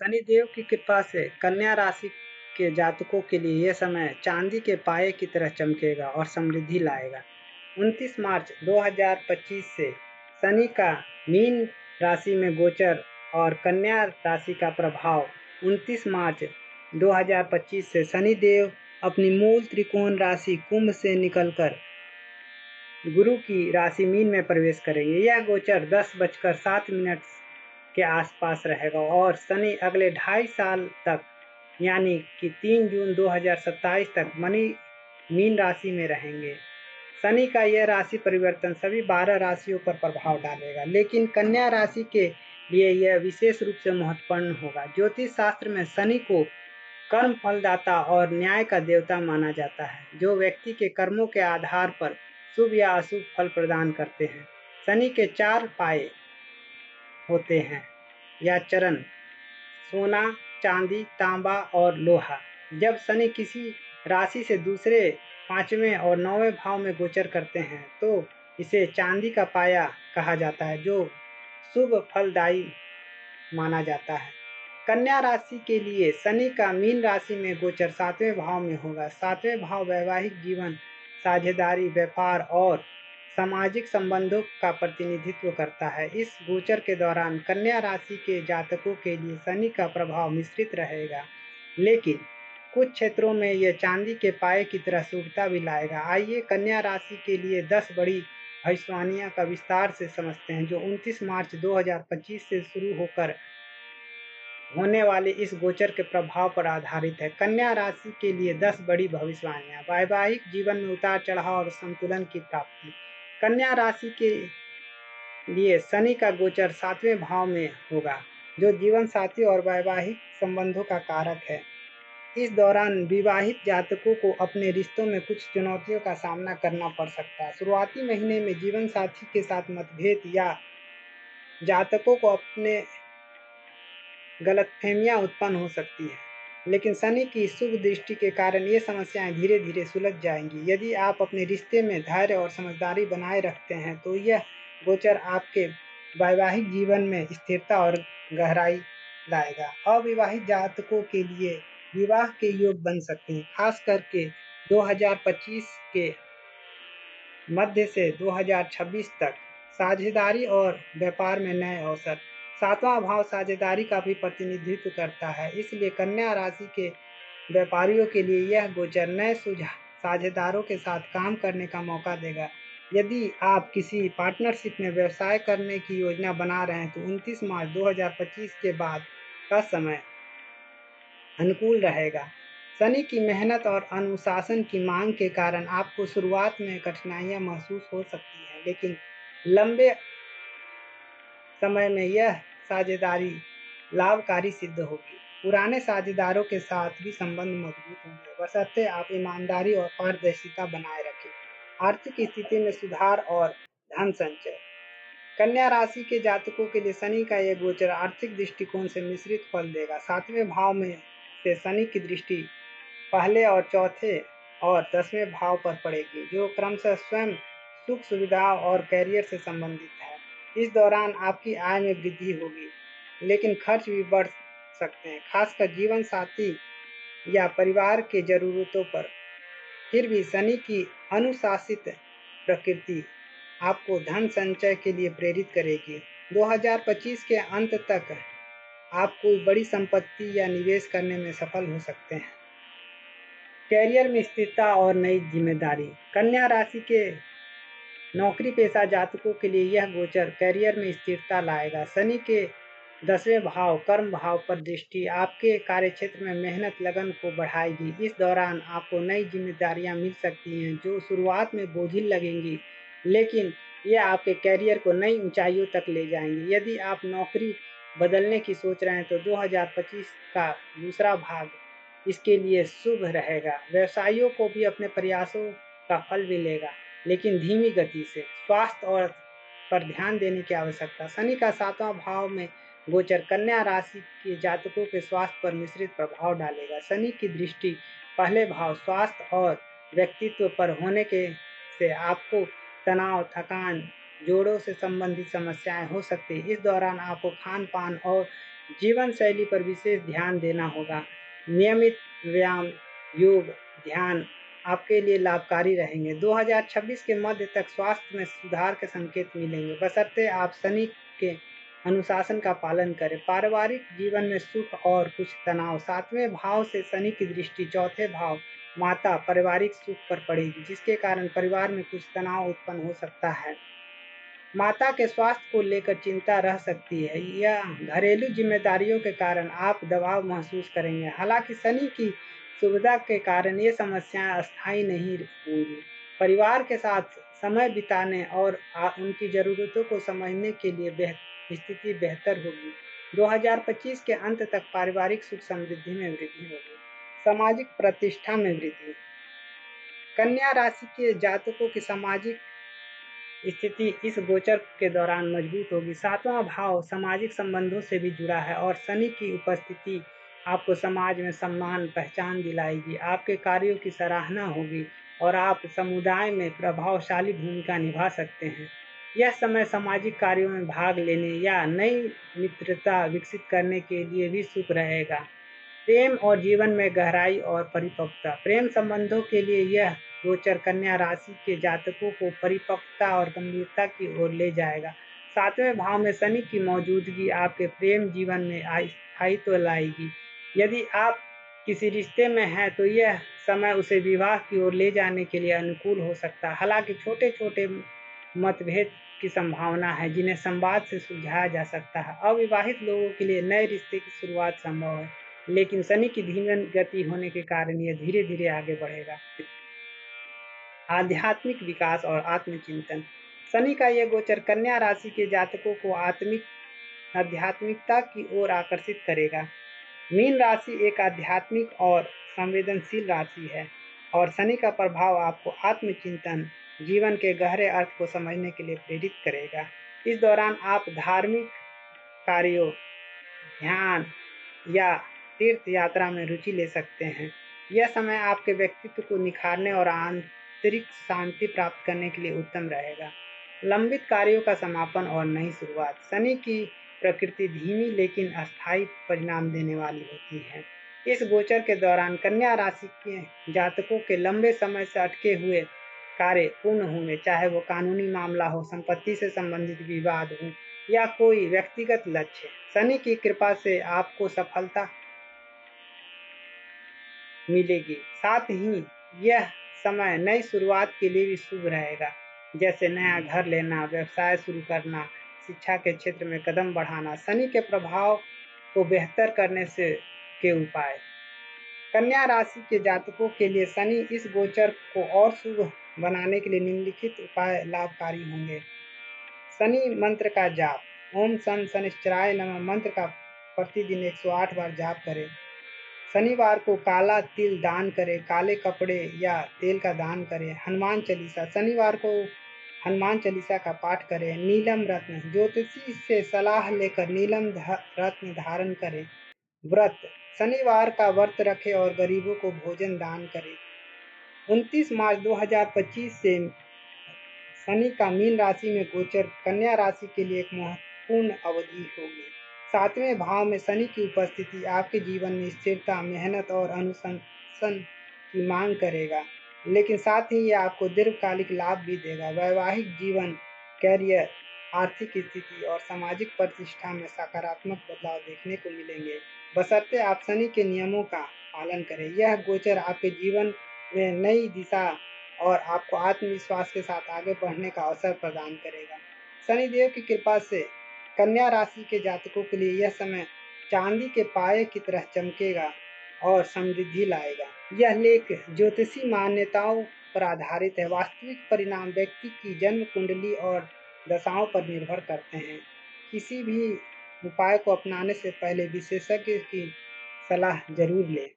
शनिदेव की कृपा से कन्या राशि के जातकों के लिए यह समय चांदी के पाए की तरह चमकेगा और समृद्धि लाएगा। 29 मार्च 2025 से शनि का मीन राशि में गोचर और कन्या राशि का प्रभाव। 29 मार्च 2025 से शनिदेव अपनी मूल त्रिकोण राशि कुंभ से निकलकर गुरु की राशि मीन में प्रवेश करेंगे। यह गोचर 10:07 के आसपास रहेगा और शनि अगले 2.5 साल तक यानी कि 3 जून 2027 तक मीन राशि में रहेंगे। शनि का यह राशि परिवर्तन सभी 12 राशियों पर प्रभाव डालेगा, लेकिन कन्या राशि के लिए यह विशेष रूप से महत्वपूर्ण होगा। ज्योतिष शास्त्र में शनि को कर्म फलदाता और न्याय का देवता माना जाता है, जो व्यक्ति के कर्मों के आधार पर शुभ या अशुभ फल प्रदान करते हैं। शनि के 4 पाए होते हैं या चरण: सोना, चांदी, तांबा और लोहा। जब शनि किसी राशि से दूसरे 5वें और 9वें भाव में गोचर करते हैं तो इसे चांदी का पाया कहा जाता है, जो शुभ फलदायी माना जाता है। कन्या राशि के लिए शनि का मीन राशि में गोचर 7वें भाव में होगा। 7वें भाव वैवाहिक जीवन, साझेदारी, व्यापार और सामाजिक संबंधों का प्रतिनिधित्व करता है। इस गोचर के दौरान कन्या राशि के जातकों के लिए शनि का प्रभाव मिश्रित रहेगा, लेकिन कुछ क्षेत्रों में यह चांदी के पाए की तरह शुभता भी लाएगा। आइए कन्या राशि के लिए 10 बड़ी भविष्यवाणियां का विस्तार से समझते हैं, जो 29 मार्च 2025 से शुरू होकर होने वाले इस गोचर के प्रभाव पर आधारित है। कन्या राशि के लिए 10 बड़ी भविष्यवाणियां। वैवाहिक जीवन में उतार चढ़ाव और संतुलन की प्राप्ति। कन्या राशि के लिए शनि का गोचर 7वें भाव में होगा, जो जीवन साथी और वैवाहिक संबंधों का कारक है। इस दौरान विवाहित जातकों को अपने रिश्तों में कुछ चुनौतियों का सामना करना पड़ सकता है। शुरुआती महीने में जीवन साथी के साथ मतभेद या जातकों को अपने गलतफहमियां उत्पन्न हो सकती है, लेकिन शनि की शुभ दृष्टि के कारण ये समस्याएं धीरे धीरे सुलझ जाएंगी। यदि आप अपने रिश्ते में धैर्य और समझदारी बनाए रखते हैं तो यह गोचर आपके वैवाहिक जीवन में स्थिरता और गहराई लाएगा। अविवाहित जातकों के लिए विवाह के योग बन सकते हैं, खास करके 2025 के मध्य से 2026 तक। साझेदारी और व्यापार में नए अवसर। 7वां भाव साझेदारी का भी प्रतिनिधित्व करता है, इसलिए कन्या राशि के व्यापारियों के लिए यह गोचर नए साझेदारों के साथ काम करने का मौका देगा। यदि आप किसी पार्टनरशिप में व्यवसाय करने की योजना बना रहे हैं तो 29 मार्च 2025 के बाद का समय अनुकूल रहेगा। शनि की मेहनत और अनुशासन की मांग के कारण आपको शुरुआत में कठिनाइयां महसूस हो सकती हैं, लेकिन लंबे समय में यह साझेदारी लाभकारी सिद्ध होगी। पुराने साझेदारों के साथ भी संबंध मजबूत होंगे, बशर्ते आप ईमानदारी और पारदर्शिता बनाए रखें। आर्थिक स्थिति में सुधार और धन संचय। कन्या राशि के जातकों के लिए शनि का यह गोचर आर्थिक दृष्टिकोण से मिश्रित फल देगा। 7वें भाव में से शनि की दृष्टि पहले और चौथे और 10वें भाव पर पड़ेगी, जो क्रमशः स्वयं सुख सुविधाओं और कैरियर से संबंधित है। इस दौरान आपकी आय में वृद्धि होगी, लेकिन खर्च भी बढ़ सकते हैं, खासकर जीवन साथी या परिवार के जरूरतों पर। फिर भी शनि की अनुशासित प्रकृति आपको धन संचय के लिए प्रेरित करेगी। 2025 के अंत तक आप कोई बड़ी संपत्ति या निवेश करने में सफल हो सकते हैं। कैरियर में स्थिरता और नई जिम्मेदारी। कन्या राशि के नौकरी पेशा जातकों के लिए यह गोचर कैरियर में स्थिरता लाएगा। शनि के 10वें भाव कर्म भाव पर दृष्टि आपके कार्यक्षेत्र में मेहनत लगन को बढ़ाएगी। इस दौरान आपको नई जिम्मेदारियां मिल सकती हैं, जो शुरुआत में बोझिल लगेंगी, लेकिन ये आपके कैरियर को नई ऊंचाइयों तक ले जाएंगी। यदि आप नौकरी बदलने की सोच रहे हैं तो 2025 का दूसरा भाग इसके लिए शुभ रहेगा। व्यवसायियों को भी अपने प्रयासों का फल मिलेगा, लेकिन धीमी गति से। स्वास्थ्य और पर ध्यान देने की आवश्यकता। शनि का 7वां भाव में गोचर कन्या राशि के जातकों के स्वास्थ्य पर मिश्रित प्रभाव डालेगा। शनि की दृष्टि पहले भाव स्वास्थ्य और व्यक्तित्व पर होने के से आपको तनाव, थकान, जोड़ों से संबंधित समस्याएं हो सकती है। इस दौरान आपको खान पान और जीवन शैली पर विशेष ध्यान देना होगा। नियमित व्यायाम, योग, ध्यान आपके लिए लाभकारी रहेंगे। 2026 के मध्य तक स्वास्थ्य में सुधार के संकेत मिलेंगे, बशर्ते आप शनि के अनुशासन का पालन करें। पारिवारिक जीवन में सुख और कुछ तनाव। 7वें भाव से शनि की दृष्टि चौथे भाव माता पारिवारिक सुख पर पड़ेगी, जिसके कारण परिवार में कुछ तनाव उत्पन्न हो सकता है। माता के स्वास्थ्य को लेकर चिंता रह सकती है या घरेलू जिम्मेदारियों के कारण आप दबाव महसूस करेंगे। हालांकि शनि की सुविधा के कारण ये समस्याएं अस्थायी नहीं होंगी। परिवार के साथ समय बिताने और उनकी ज़रूरतों को समझने के लिए स्थिति बेहतर होगी। 2025 के अंत तक पारिवारिक सुख समृद्धि में वृद्धि होगी। सामाजिक प्रतिष्ठा में वृद्धि। कन्या राशि के जातकों की सामाजिक स्थिति इस गोचर के दौरान मजबूत होगी। 7वां भाव सामाजिक संबंधों से भी जुड़ा है और शनि की उपस्थिति आपको समाज में सम्मान, पहचान दिलाएगी। आपके कार्यों की सराहना होगी और आप समुदाय में प्रभावशाली भूमिका निभा सकते हैं। यह समय सामाजिक कार्यों में भाग लेने या नई मित्रता विकसित करने के लिए भी शुभ रहेगा। प्रेम और जीवन में गहराई और परिपक्वता। प्रेम संबंधों के लिए यह गोचर कन्या राशि के जातकों को परिपक्वता और गंभीरता की ओर ले जाएगा। 7वें भाव में शनि की मौजूदगी आपके प्रेम जीवन में स्थायित्व लाएगी। यदि आप किसी रिश्ते में हैं तो यह समय उसे विवाह की ओर ले जाने के लिए अनुकूल हो सकता है। हालांकि छोटे छोटे मतभेद की संभावना है, जिन्हें संवाद से सुलझाया जा सकता है। अविवाहित लोगों के लिए नए रिश्ते की शुरुआत संभव है, लेकिन शनि की धीमी गति होने के कारण यह धीरे धीरे आगे बढ़ेगा। आध्यात्मिक विकास और आत्मचिंतन। शनि का यह गोचर कन्या राशि के जातकों को आध्यात्मिकता की ओर आकर्षित करेगा। मीन राशि एक आध्यात्मिक और संवेदनशील राशि है और शनि का प्रभाव आपको आत्मचिंतन, जीवन के गहरे अर्थ को समझने के लिए प्रेरित करेगा। इस दौरान आप धार्मिक कार्यों, ध्यान या तीर्थ यात्रा में रुचि ले सकते हैं। यह समय आपके व्यक्तित्व को निखारने और आंतरिक शांति प्राप्त करने के लिए उत्तम रहेगा। लंबित कार्यों का समापन और नई शुरुआत। शनि की प्रकृति धीमी लेकिन अस्थायी परिणाम देने वाली होती है। इस गोचर के दौरान कन्या राशि के जातकों के लंबे समय से अटके हुए कार्य पूर्ण होंगे, चाहे वो कानूनी मामला हो, संपत्ति से संबंधित विवाद हो या कोई व्यक्तिगत लक्ष्य। शनि की कृपा से आपको सफलता मिलेगी। साथ ही यह समय नई शुरुआत के लिए भी शुभ रहेगा, जैसे नया घर लेना, व्यवसाय शुरू करना, शिक्षा के क्षेत्र में कदम बढ़ाना। शनि के प्रभाव को बेहतर करने से के उपाय। कन्या राशि के जातकों के लिए शनि इस गोचर को और शुभ बनाने के लिए निम्नलिखित उपाय लाभकारी होंगे। शनि मंत्र का जाप। ओम सन शनिश्चराय नमः मंत्र का प्रतिदिन 108 बार जाप करें। शनिवार को काला तिल दान करें, काले कपड़े या तेल का दान करें। हनुमान चालीसा। शनिवार को हनुमान चालीसा का पाठ करें। नीलम रत्न। ज्योतिषी से सलाह लेकर नीलम रत्न धारण करें। व्रत। शनिवार का व्रत रखें और गरीबों को भोजन दान करें। 29 मार्च 2025 से शनि का मीन राशि में गोचर कन्या राशि के लिए एक महत्वपूर्ण अवधि होगी। 7वें भाव में शनि की उपस्थिति आपके जीवन में स्थिरता, मेहनत और अनुशासन की मांग करेगा, लेकिन साथ ही ये आपको दीर्घकालिक लाभ भी देगा। वैवाहिक जीवन, कैरियर, आर्थिक स्थिति और सामाजिक प्रतिष्ठा में सकारात्मक बदलाव देखने को मिलेंगे, बशर्ते आप शनि के नियमों का पालन करें। यह गोचर आपके जीवन में नई दिशा और आपको आत्मविश्वास के साथ आगे बढ़ने का अवसर प्रदान करेगा। शनिदेव की कृपा से कन्या राशि के जातकों के लिए यह समय चांदी के पाए की तरह चमकेगा और समृद्धि लाएगा। यह लेख ज्योतिषी मान्यताओं पर आधारित है। वास्तविक परिणाम व्यक्ति की जन्म कुंडली और दशाओं पर निर्भर करते हैं। किसी भी उपाय को अपनाने से पहले विशेषज्ञ की सलाह जरूर लें।